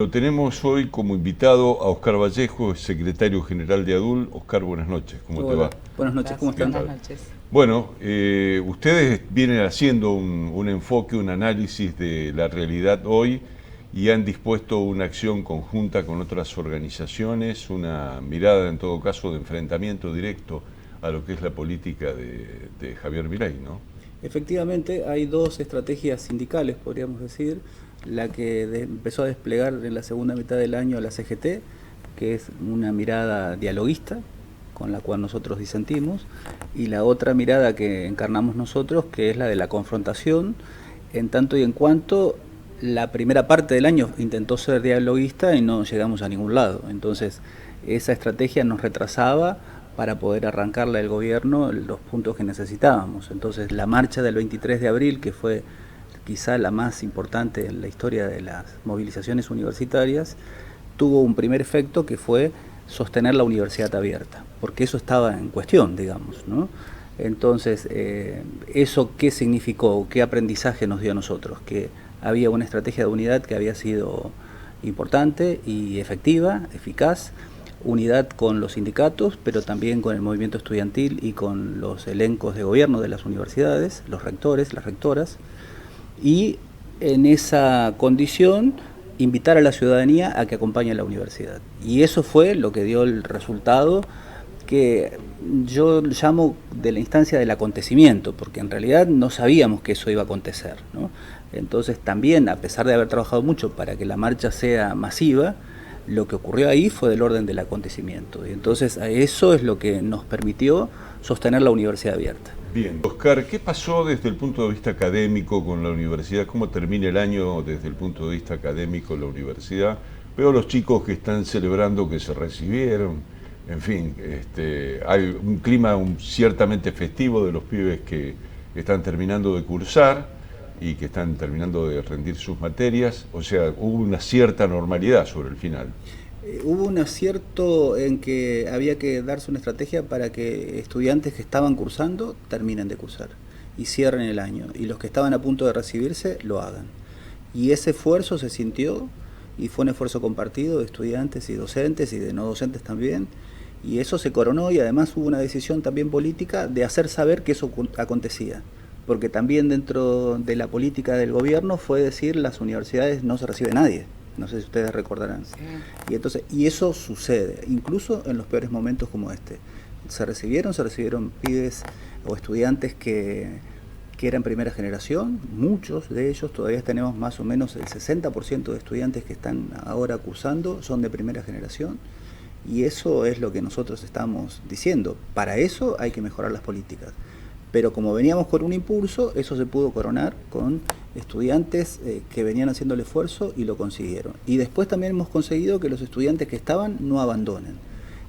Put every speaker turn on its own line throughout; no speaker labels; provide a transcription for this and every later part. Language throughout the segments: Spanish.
Lo tenemos hoy como invitado a Oscar Vallejo, secretario general de ADUL. Oscar, buenas noches, ¿cómo te va?
Hola, buenas noches, ¿cómo
Gracias,
están?
buenas noches.
Bueno, ustedes vienen haciendo un enfoque, un análisis de la realidad hoy y han dispuesto una acción conjunta con otras organizaciones, una mirada en todo caso de enfrentamiento directo a lo que es la política de Javier Milei, ¿no?
Efectivamente, hay dos estrategias sindicales, podríamos decir. La que empezó a desplegar en la segunda mitad del año la CGT, que es una mirada dialoguista, con la cual nosotros disentimos, y la otra mirada que encarnamos nosotros, que es la de la confrontación, en tanto y en cuanto la primera parte del año intentó ser dialoguista y no llegamos a ningún lado. Entonces, esa estrategia nos retrasaba para poder arrancarle al gobierno los puntos que necesitábamos. Entonces, la marcha del 23 de abril, que fue quizá la más importante en la historia de las movilizaciones universitarias, tuvo un primer efecto que fue sostener la universidad abierta, porque eso estaba en cuestión, digamos, ¿no? Entonces, ¿eso qué significó? ¿Qué aprendizaje nos dio a nosotros? Que había una estrategia de unidad que había sido importante y efectiva, eficaz, unidad con los sindicatos, pero también con el movimiento estudiantil y con los elencos de gobierno de las universidades, los rectores, las rectoras, y en esa condición invitar a la ciudadanía a que acompañe a la universidad. Y eso fue lo que dio el resultado que yo llamo de la instancia del acontecimiento, porque en realidad no sabíamos que eso iba a acontecer, ¿no? Entonces también, a pesar de haber trabajado mucho para que la marcha sea masiva, lo que ocurrió ahí fue del orden del acontecimiento. Y entonces eso es lo que nos permitió sostener la universidad abierta.
Bien, Oscar, ¿qué pasó desde el punto de vista académico con la universidad? ¿Cómo termina el año desde el punto de vista académico en la universidad? Veo a los chicos que están celebrando que se recibieron, en fin, hay un clima ciertamente festivo de los pibes que están terminando de cursar y que están terminando de rendir sus materias, o sea, hubo una cierta normalidad sobre el final.
Hubo un acierto en que había que darse una estrategia para que estudiantes que estaban cursando terminen de cursar y cierren el año, y los que estaban a punto de recibirse lo hagan. Y ese esfuerzo se sintió y fue un esfuerzo compartido de estudiantes y docentes y de no docentes también, y eso se coronó, y además hubo una decisión también política de hacer saber que eso acontecía, porque también dentro de la política del gobierno fue decir: las universidades no se recibe nadie. No sé si ustedes recordarán. Sí. Y eso sucede, incluso en los peores momentos como este. Se recibieron pibes o estudiantes que eran primera generación, muchos de ellos, todavía tenemos más o menos el 60% de estudiantes que están ahora cursando, son de primera generación, y eso es lo que nosotros estamos diciendo. Para eso hay que mejorar las políticas. Pero como veníamos con un impulso, eso se pudo coronar con estudiantes que venían haciendo el esfuerzo y lo consiguieron. Y después también hemos conseguido que los estudiantes que estaban no abandonen.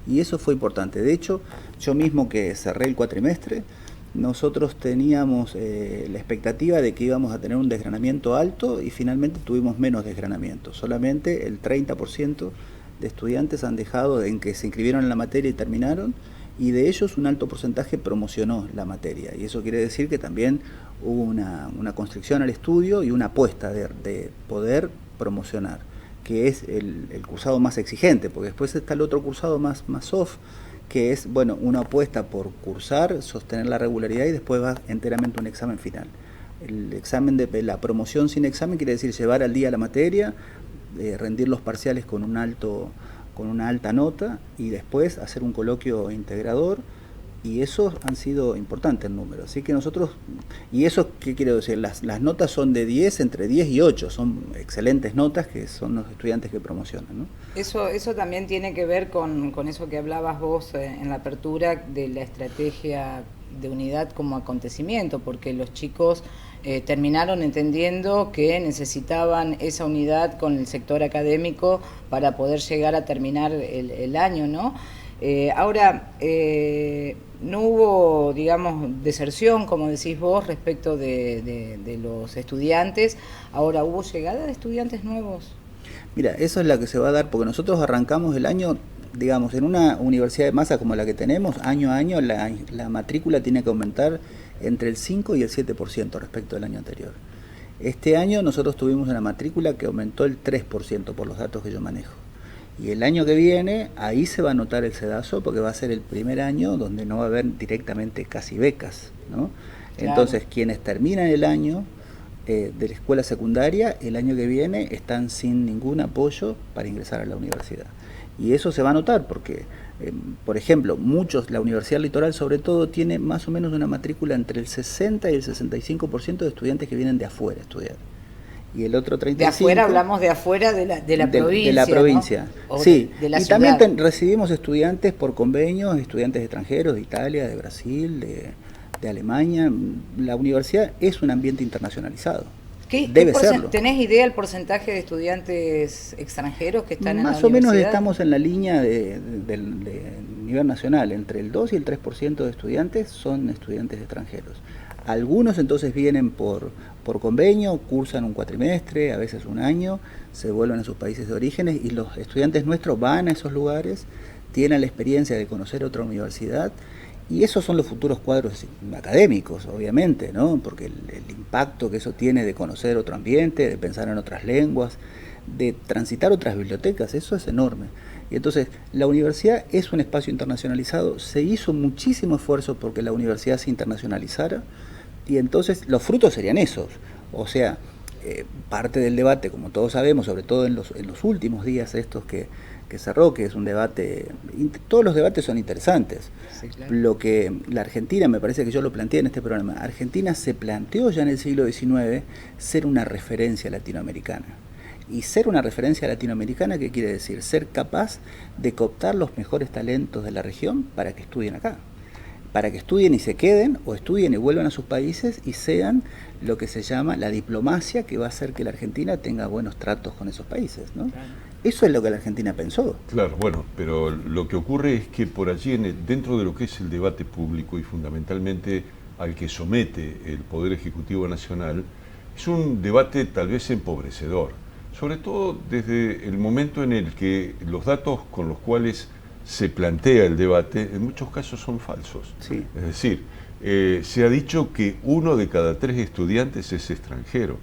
Y eso fue importante. De hecho, yo mismo que cerré el cuatrimestre, nosotros teníamos la expectativa de que íbamos a tener un desgranamiento alto, y finalmente tuvimos menos desgranamiento. Solamente el 30% de estudiantes han dejado en que se inscribieron en la materia y terminaron, y de ellos un alto porcentaje promocionó la materia, y eso quiere decir que también hubo una constricción al estudio y una apuesta de poder promocionar, que es el cursado más exigente, porque después está el otro cursado más soft, que es, bueno, una apuesta por cursar, sostener la regularidad, y después va enteramente un examen final. El examen de la promoción sin examen quiere decir llevar al día la materia, rendir los parciales con una alta nota, y después hacer un coloquio integrador, y esos han sido importantes en número. Así que nosotros, y eso, ¿qué quiero decir? Las notas son de 10, entre 10 y 8, son excelentes notas, que son los estudiantes que promocionan, ¿no?
Eso también tiene que ver con eso que hablabas vos en la apertura de la estrategia de unidad como acontecimiento, porque los chicos terminaron entendiendo que necesitaban esa unidad con el sector académico para poder llegar a terminar el año, ¿no? Ahora, no hubo, digamos, deserción, como decís vos, respecto de los estudiantes. Ahora, ¿hubo llegada de estudiantes nuevos?
Mira, eso es la que se va a dar, porque nosotros arrancamos el año, digamos, en una universidad de masa como la que tenemos, año a año la matrícula tiene que aumentar entre el 5 y el 7% respecto del año anterior. Este año nosotros tuvimos una matrícula que aumentó el 3% por los datos que yo manejo. Y el año que viene, ahí se va a notar el sedazo porque va a ser el primer año donde no va a haber directamente casi becas, ¿no? Claro. Entonces, quienes terminan el año de la escuela secundaria, el año que viene están sin ningún apoyo para ingresar a la universidad. Y eso se va a notar porque, por ejemplo, la Universidad Litoral sobre todo tiene más o menos una matrícula entre el 60 y el 65% de estudiantes que vienen de afuera a estudiar. Y el otro 35%...
De afuera hablamos de afuera de la provincia.
De la provincia, ¿no? Sí.
De la
y
ciudad.
también recibimos estudiantes por convenios, estudiantes extranjeros de Italia, de Brasil, de Alemania. La universidad es un ambiente internacionalizalizado. Debe serlo.
¿Tenés idea del porcentaje de estudiantes extranjeros que están en la universidad?
Más o menos estamos en la línea de nivel nacional. Entre el 2 y el 3% de estudiantes son estudiantes extranjeros. Algunos entonces vienen por convenio, cursan un cuatrimestre, a veces un año, se vuelven a sus países de orígenes y los estudiantes nuestros van a esos lugares, tienen la experiencia de conocer otra universidad y esos son los futuros cuadros académicos, obviamente, ¿no? Porque el impacto que eso tiene de conocer otro ambiente, de pensar en otras lenguas, de transitar otras bibliotecas, eso es enorme. Y entonces la universidad es un espacio internacionalizado, se hizo muchísimo esfuerzo porque la universidad se internacionalizara. Y entonces los frutos serían esos, o sea, parte del debate, como todos sabemos, sobre todo en los últimos días estos que cerró, que es un debate, todos los debates son interesantes. Sí, claro. Lo que la Argentina, me parece que yo lo planteé en este programa, Argentina se planteó ya en el siglo XIX ser una referencia latinoamericana. Y ser una referencia latinoamericana, ¿qué quiere decir? Ser capaz de cooptar los mejores talentos de la región para que estudien acá. Para que estudien y se queden, o estudien y vuelvan a sus países y sean lo que se llama la diplomacia que va a hacer que la Argentina tenga buenos tratos con esos países, ¿no? Claro. Eso es lo que la Argentina pensó.
Claro, bueno, pero lo que ocurre es que por allí, dentro de lo que es el debate público y fundamentalmente al que somete el Poder Ejecutivo Nacional, es un debate tal vez empobrecedor, sobre todo desde el momento en el que los datos con los cuales se plantea el debate, en muchos casos son falsos.
Sí.
Es decir, se ha dicho que 1 de cada 3 estudiantes es extranjero.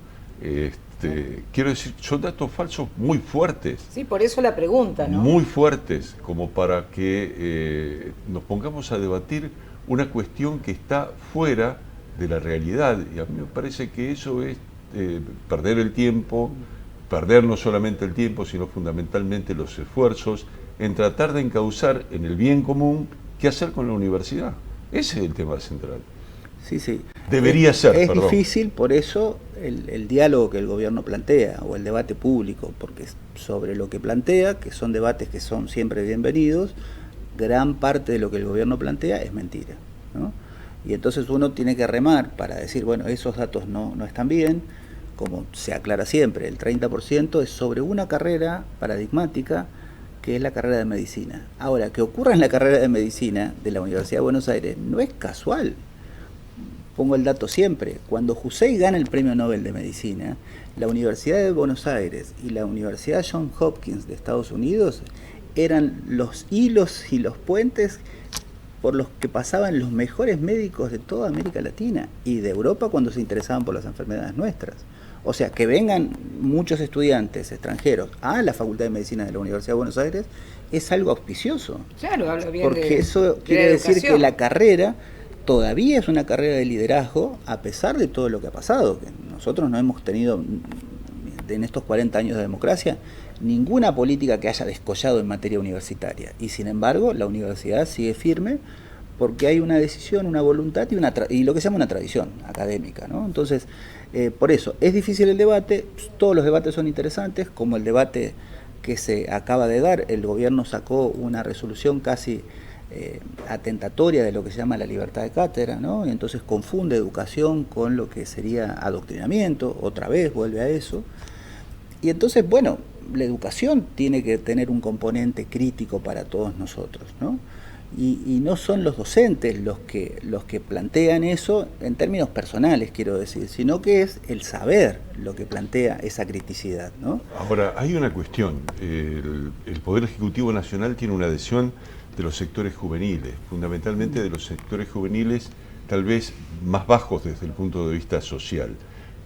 Quiero decir, son datos falsos muy fuertes.
Sí, por eso la pregunta, ¿no?
Muy fuertes, como para que nos pongamos a debatir una cuestión que está fuera de la realidad. Y a mí me parece que eso es perder el tiempo, perder no solamente el tiempo, sino fundamentalmente los esfuerzos en tratar de encauzar en el bien común qué hacer con la universidad. Ese es el tema central.
Sí, sí.
Debería ser,
es
perdón.
Difícil, por eso, el diálogo que el gobierno plantea, o el debate público, porque sobre lo que plantea, que son debates que son siempre bienvenidos, gran parte de lo que el gobierno plantea es mentira, ¿no? Y entonces uno tiene que remar para decir, bueno, esos datos no están bien, como se aclara siempre, el 30% es sobre una carrera paradigmática, que es la carrera de medicina. Ahora, que ocurra en la carrera de medicina de la Universidad de Buenos Aires no es casual. Pongo el dato siempre. Cuando Jusey gana el Premio Nobel de Medicina, la Universidad de Buenos Aires y la Universidad Johns Hopkins de Estados Unidos eran los hilos y los puentes por los que pasaban los mejores médicos de toda América Latina y de Europa cuando se interesaban por las enfermedades nuestras. O sea, que vengan muchos estudiantes extranjeros a la Facultad de Medicina de la Universidad de Buenos Aires es algo auspicioso.
Claro, habla bien
porque eso quiere decir que la carrera todavía es una carrera de liderazgo a pesar de todo lo que ha pasado. Que nosotros no hemos tenido en estos 40 años de democracia ninguna política que haya descollado en materia universitaria. Y sin embargo, la universidad sigue firme porque hay una decisión, una voluntad y lo que se llama una tradición académica, ¿no? Entonces, por eso, es difícil el debate, todos los debates son interesantes, como el debate que se acaba de dar, el gobierno sacó una resolución casi atentatoria de lo que se llama la libertad de cátedra, ¿no? Y entonces confunde educación con lo que sería adoctrinamiento, otra vez vuelve a eso. Y entonces, bueno, la educación tiene que tener un componente crítico para todos nosotros, ¿no? Y no son los docentes los que plantean eso en términos personales, quiero decir, sino que es el saber lo que plantea esa criticidad, ¿no?
Ahora, hay una cuestión. El Poder Ejecutivo Nacional tiene una adhesión de los sectores juveniles, fundamentalmente de los sectores juveniles tal vez más bajos desde el punto de vista social.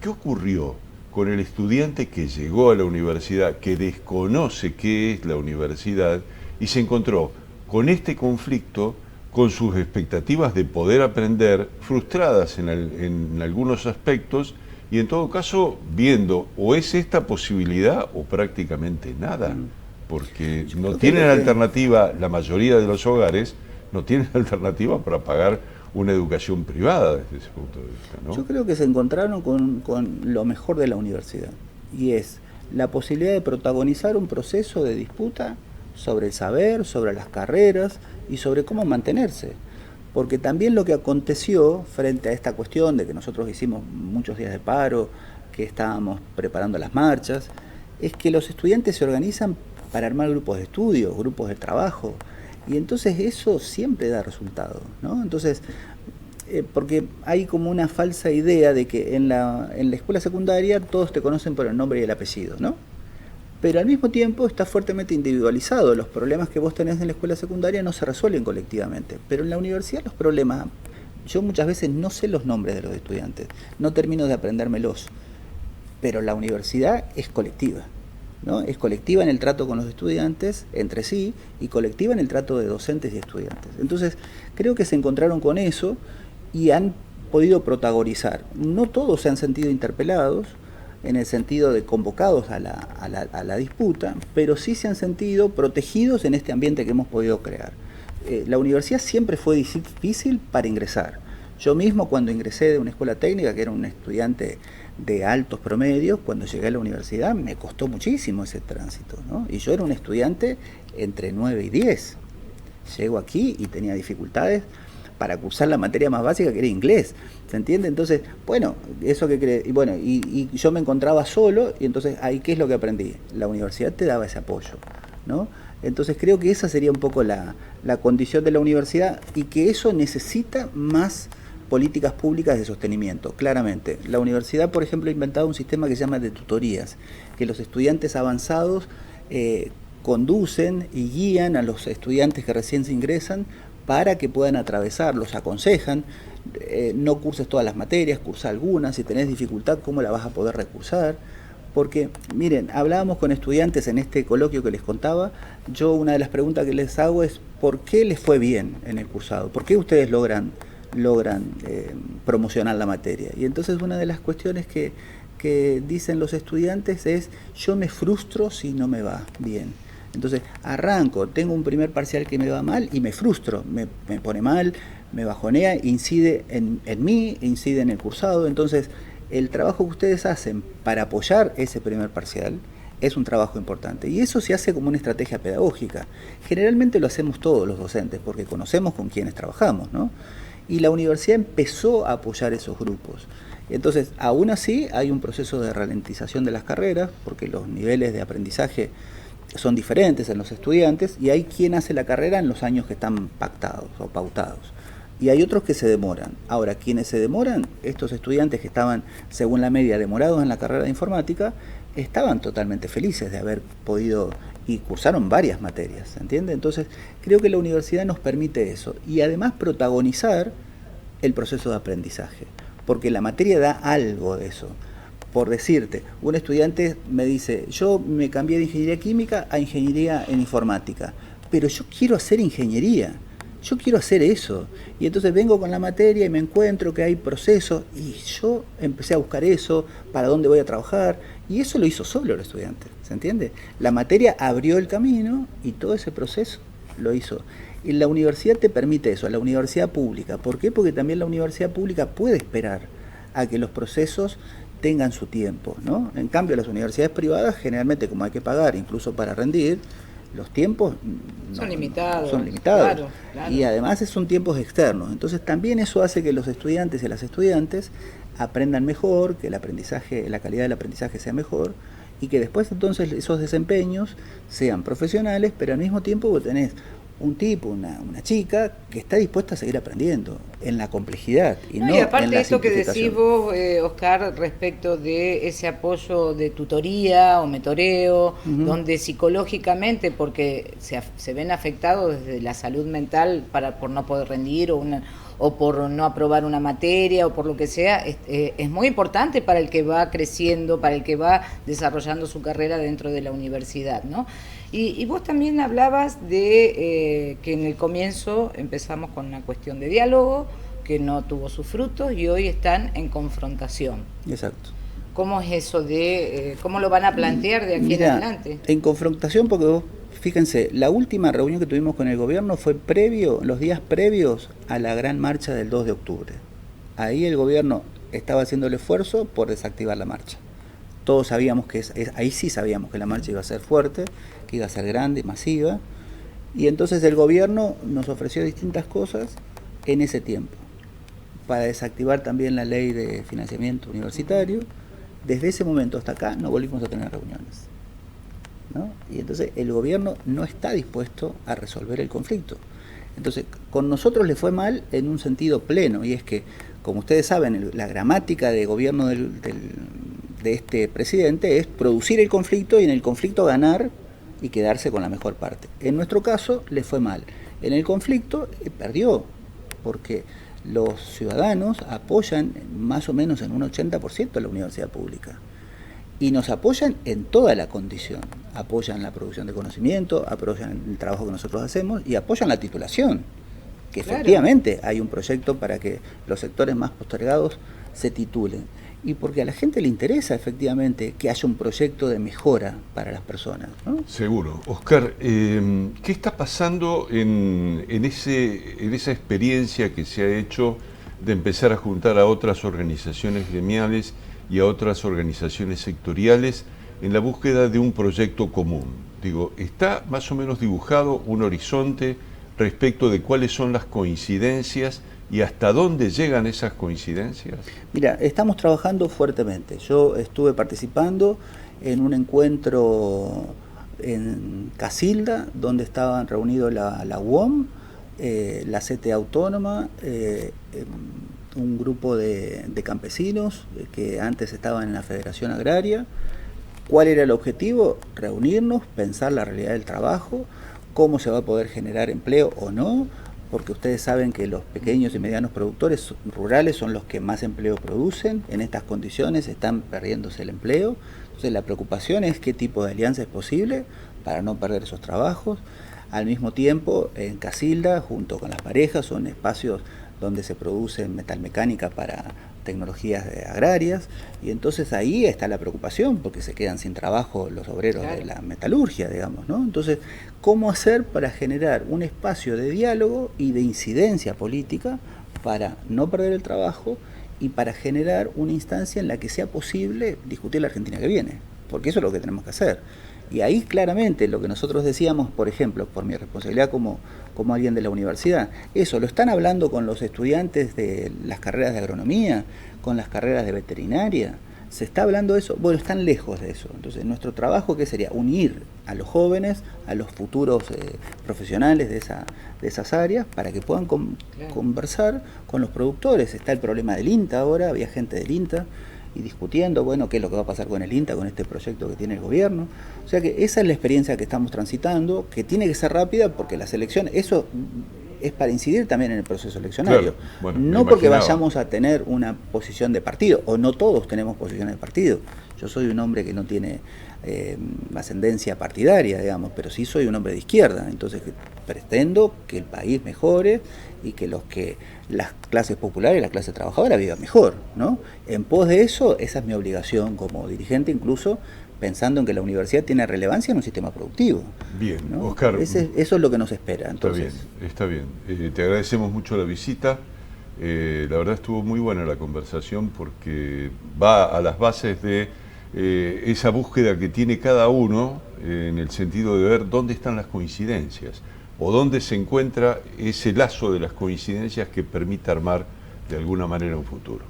¿qué ocurrió con el estudiante que llegó a la universidad, que desconoce qué es la universidad y se encontró con este conflicto, con sus expectativas de poder aprender frustradas en algunos aspectos y en todo caso viendo o es esta posibilidad o prácticamente nada, porque no tienen alternativa, la mayoría de los hogares no tienen alternativa para pagar una educación privada desde ese punto de vista, ¿no?
Yo creo que se encontraron con lo mejor de la universidad, y es la posibilidad de protagonizar un proceso de disputa sobre el saber, sobre las carreras y sobre cómo mantenerse. Porque también lo que aconteció frente a esta cuestión de que nosotros hicimos muchos días de paro, que estábamos preparando las marchas, es que los estudiantes se organizan para armar grupos de estudio, grupos de trabajo, y entonces eso siempre da resultado, ¿no? Entonces, porque hay como una falsa idea de que en la escuela secundaria todos te conocen por el nombre y el apellido, ¿no? Pero al mismo tiempo está fuertemente individualizado. Los problemas que vos tenés en la escuela secundaria no se resuelven colectivamente, pero en la universidad los problemas, yo muchas veces no sé los nombres de los estudiantes, no termino de aprendérmelos, pero la universidad es colectiva, ¿no? Es colectiva en el trato con los estudiantes entre sí y colectiva en el trato de docentes y estudiantes. Entonces creo que se encontraron con eso y han podido protagonizar. No todos se han sentido interpelados en el sentido de convocados a la disputa, pero sí se han sentido protegidos en este ambiente que hemos podido crear. La universidad siempre fue difícil para ingresar. Yo mismo cuando ingresé de una escuela técnica, que era un estudiante de altos promedios, cuando llegué a la universidad me costó muchísimo ese tránsito, ¿no? Y yo era un estudiante entre 9 y 10. Llego aquí y tenía dificultades para cursar la materia más básica, que era inglés, ¿se entiende? Entonces, bueno, eso que cree, y bueno, y yo me encontraba solo, y entonces ahí, ¿qué es lo que aprendí? La universidad te daba ese apoyo, ¿no? Entonces creo que esa sería un poco la condición de la universidad, y que eso necesita más políticas públicas de sostenimiento, claramente. La universidad, por ejemplo, ha inventado un sistema que se llama de tutorías, que los estudiantes avanzados conducen y guían a los estudiantes que recién se ingresan para que puedan atravesar, los aconsejan, no curses todas las materias, cursa algunas, si tenés dificultad, ¿cómo la vas a poder recursar? Porque, miren, hablábamos con estudiantes en este coloquio que les contaba, yo una de las preguntas que les hago es, ¿por qué les fue bien en el cursado? ¿Por qué ustedes logran promocionar la materia? Y entonces una de las cuestiones que dicen los estudiantes es, yo me frustro si no me va bien. Entonces arranco, tengo un primer parcial que me va mal y me frustro, me pone mal, me bajonea, incide en mí, incide en el cursado. Entonces el trabajo que ustedes hacen para apoyar ese primer parcial es un trabajo importante, y eso se hace como una estrategia pedagógica. Generalmente lo hacemos todos los docentes porque conocemos con quienes trabajamos, ¿no? Y la universidad empezó a apoyar esos grupos. Entonces, aún así hay un proceso de ralentización de las carreras, porque los niveles de aprendizaje son diferentes en los estudiantes, y hay quien hace la carrera en los años que están pactados o pautados, y hay otros que se demoran. Ahora, quienes se demoran, estos estudiantes que estaban, según la media, demorados en la carrera de informática, estaban totalmente felices de haber podido, y cursaron varias materias, ¿se entiende? Entonces, creo que la universidad nos permite eso, y además protagonizar el proceso de aprendizaje, porque la materia da algo de eso. Por decirte, un estudiante me dice, yo me cambié de ingeniería química a ingeniería en informática, pero yo quiero hacer ingeniería, yo quiero hacer eso. Y entonces vengo con la materia y me encuentro que hay procesos, y yo empecé a buscar eso, para dónde voy a trabajar, y eso lo hizo solo el estudiante, ¿se entiende? La materia abrió el camino y todo ese proceso lo hizo. Y la universidad te permite eso, la universidad pública. ¿Por qué? Porque también la universidad pública puede esperar a que los procesos tengan su tiempo, ¿no? En cambio, las universidades privadas, generalmente, como hay que pagar incluso para rendir, los tiempos
son limitados.
Claro. Y además son tiempos externos. Entonces también eso hace que los estudiantes y las estudiantes aprendan mejor, que el aprendizaje, la calidad del aprendizaje sea mejor, y que después entonces esos desempeños sean profesionales, pero al mismo tiempo vos tenés un tipo, una chica que está dispuesta a seguir aprendiendo en la complejidad y no
y aparte
en la
esto que
simplificación.
decís vos, Oscar, respecto de ese apoyo de tutoría o mentoreo, donde psicológicamente, porque se ven afectados desde la salud mental por no poder rendir o por no aprobar una materia o por lo que sea, es muy importante para el que va creciendo, para el que va desarrollando su carrera dentro de la universidad, ¿no? Y vos también hablabas de que en el comienzo empezamos con una cuestión de diálogo que no tuvo sus frutos y hoy están en confrontación.
Exacto.
¿Cómo es eso de cómo lo van a plantear de aquí en adelante?
En confrontación, porque vos, fíjense, la última reunión que tuvimos con el gobierno fue los días previos a la gran marcha del 2 de octubre. Ahí el gobierno estaba haciendo el esfuerzo por desactivar la marcha. Todos sabíamos que ahí sí sabíamos que la marcha iba a ser fuerte, que iba a ser grande, masiva, y entonces el gobierno nos ofreció distintas cosas en ese tiempo, para desactivar también la ley de financiamiento universitario. Desde ese momento hasta acá no volvimos a tener reuniones, ¿no? Y entonces el gobierno no está dispuesto a resolver el conflicto. Entonces, con nosotros le fue mal en un sentido pleno, y es que, como ustedes saben, la gramática de gobierno de este presidente es producir el conflicto y en el conflicto ganar y quedarse con la mejor parte. En nuestro caso le fue mal. En el conflicto perdió, porque los ciudadanos apoyan más o menos en un 80% a la universidad pública. Y nos apoyan en toda la condición. Apoyan la producción de conocimiento, apoyan el trabajo que nosotros hacemos y apoyan la titulación. Que
claro,
efectivamente hay un proyecto para que los sectores más postergados se titulen. Y porque a la gente le interesa efectivamente que haya un proyecto de mejora para las personas, ¿no?
Seguro. Oscar, ¿qué está pasando en esa experiencia que se ha hecho de empezar a juntar a otras organizaciones gremiales y a otras organizaciones sectoriales en la búsqueda de un proyecto común? Digo, ¿está más o menos dibujado un horizonte respecto de cuáles son las coincidencias y hasta dónde llegan esas coincidencias?
Mira, estamos trabajando fuertemente. Yo estuve participando en un encuentro en Casilda, donde estaban reunidos la UOM, la CTA Autónoma, un grupo de campesinos que antes estaban en la Federación Agraria. ¿Cuál era el objetivo? Reunirnos, pensar la realidad del trabajo, cómo se va a poder generar empleo o no, porque ustedes saben que los pequeños y medianos productores rurales son los que más empleo producen. En estas condiciones están perdiéndose el empleo. Entonces la preocupación es qué tipo de alianza es posible para no perder esos trabajos. Al mismo tiempo, en Casilda, junto con las parejas, son espacios donde se produce metalmecánica para tecnologías agrarias, y entonces ahí está la preocupación, porque se quedan sin trabajo los obreros de la metalurgia, digamos, ¿no? Entonces, ¿cómo hacer para generar un espacio de diálogo y de incidencia política para no perder el trabajo y para generar una instancia en la que sea posible discutir la Argentina que viene? Porque eso es lo que tenemos que hacer. Y ahí claramente lo que nosotros decíamos, por ejemplo, por mi responsabilidad como alguien de la universidad, eso lo están hablando con los estudiantes de las carreras de agronomía, con las carreras de veterinaria, se está hablando de eso, bueno, están lejos de eso. Entonces nuestro trabajo, ¿qué sería? Unir a los jóvenes, a los futuros profesionales de esas áreas, para que puedan conversar con los productores. Está el problema del INTA ahora, había gente del INTA y discutiendo, bueno, qué es lo que va a pasar con el INTA, con este proyecto que tiene el gobierno. O sea que esa es la experiencia que estamos transitando, que tiene que ser rápida porque las elecciones, eso es para incidir también en el proceso eleccionario.
Claro, bueno,
no porque vayamos a tener una posición de partido, o no todos tenemos posiciones de partido. Yo soy un hombre que no tiene ascendencia partidaria, digamos, pero sí soy un hombre de izquierda, entonces pretendo que el país mejore y que las clases populares, la clase trabajadora vivan mejor, ¿no? En pos de eso, esa es mi obligación como dirigente, incluso pensando en que la universidad tiene relevancia en un sistema productivo.
Bien,
¿no?
Oscar.
Eso es lo que nos espera. Entonces.
Está bien. Te agradecemos mucho la visita. La verdad estuvo muy buena la conversación porque va a las bases de esa búsqueda que tiene cada uno en el sentido de ver dónde están las coincidencias o dónde se encuentra ese lazo de las coincidencias que permite armar de alguna manera un futuro.